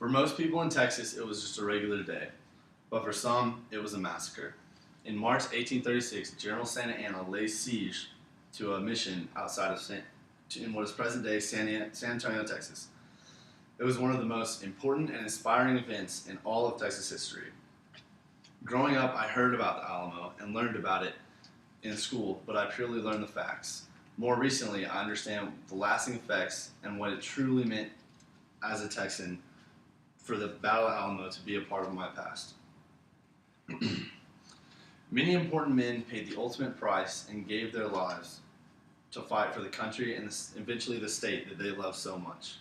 For most people in Texas, it was just a regular day, but for some, it was a massacre. In March 1836, General Santa Anna laid siege to a mission outside of in what is present-day San Antonio, Texas. It was one of the most important and inspiring events in all of Texas history. Growing up, I heard about the Alamo and learned about it in school, but I purely learned the facts. More recently, I understand the lasting effects and what it truly meant as a Texan for the Battle of Alamo to be a part of my past. Many important men paid the ultimate price and gave their lives to fight for the country and eventually the state that they loved so much.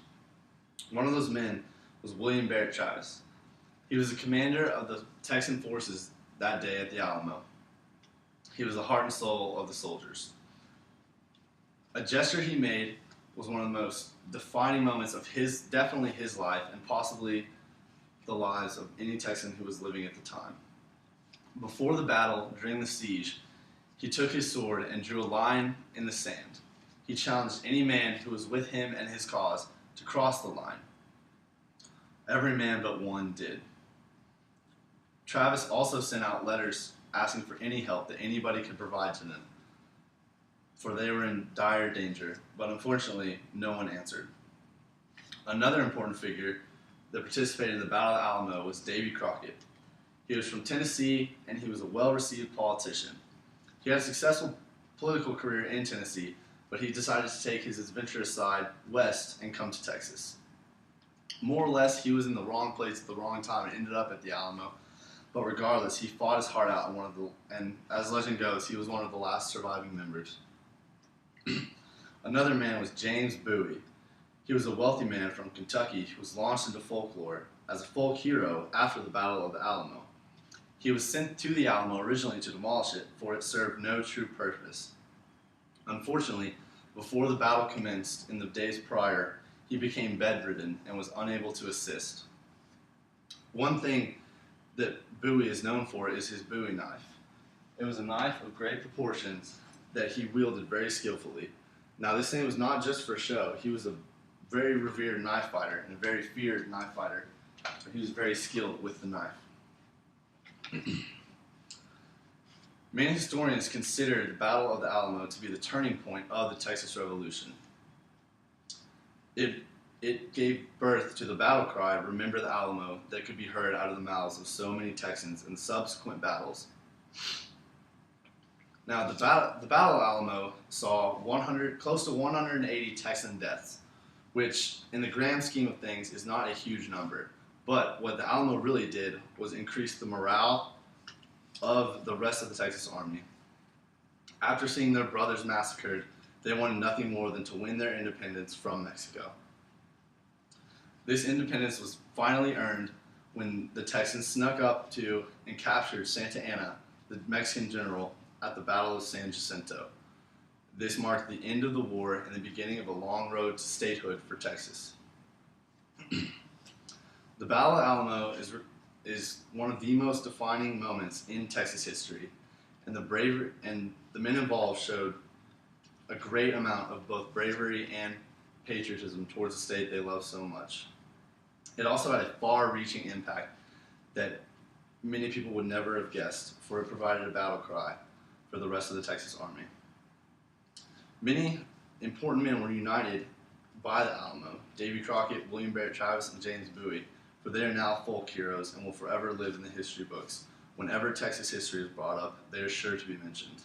One of those men was William Barrett Travis. He was the commander of the Texan forces that day at the Alamo. He was the heart and soul of the soldiers. A gesture he made was one of the most defining moments of definitely his life, and possibly the lives of any Texan who was living at the time. Before the battle, during the siege, he took his sword and drew a line in the sand. He challenged any man who was with him and his cause to cross the line. Every man but one did. Travis also sent out letters asking for any help that anybody could provide to them, for they were in dire danger, but unfortunately, no one answered. Another important figure that participated in the Battle of Alamo was Davy Crockett. He was from Tennessee, and he was a well-received politician. He had a successful political career in Tennessee, but he decided to take his adventurous side west and come to Texas. More or less, he was in the wrong place at the wrong time and ended up at the Alamo. But regardless, he fought his heart out, and as legend goes, he was one of the last surviving members. Another man was James Bowie. He was a wealthy man from Kentucky who was launched into folklore as a folk hero after the Battle of the Alamo. He was sent to the Alamo originally to demolish it, for it served no true purpose. Unfortunately, before the battle commenced in the days prior, he became bedridden and was unable to assist. One thing that Bowie is known for is his Bowie knife. It was a knife of great proportions that he wielded very skillfully. Now, this thing was not just for show. He was a very revered knife fighter and a very feared knife fighter. He was very skilled with the knife. Many historians consider the Battle of the Alamo to be the turning point of the Texas Revolution. It gave birth to the battle cry, "Remember the Alamo," that could be heard out of the mouths of so many Texans in subsequent battles. Now, the Battle of Alamo saw close to 180 Texan deaths, which, in the grand scheme of things, is not a huge number. But what the Alamo really did was increase the morale of the rest of the Texas Army. After seeing their brothers massacred, they wanted nothing more than to win their independence from Mexico. This independence was finally earned when the Texans snuck up to and captured Santa Anna, the Mexican general, at the Battle of San Jacinto. This marked the end of the war and the beginning of a long road to statehood for Texas. The Battle of Alamo is one of the most defining moments in Texas history, and the men involved showed a great amount of both bravery and patriotism towards the state they love so much. It also had a far-reaching impact that many people would never have guessed, for it provided a battle cry for the rest of the Texas Army. Many important men were united by the Alamo: Davy Crockett, William Barrett Travis, and James Bowie, for they are now folk heroes and will forever live in the history books. Whenever Texas history is brought up, they are sure to be mentioned.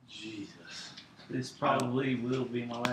Jesus. This probably will be my last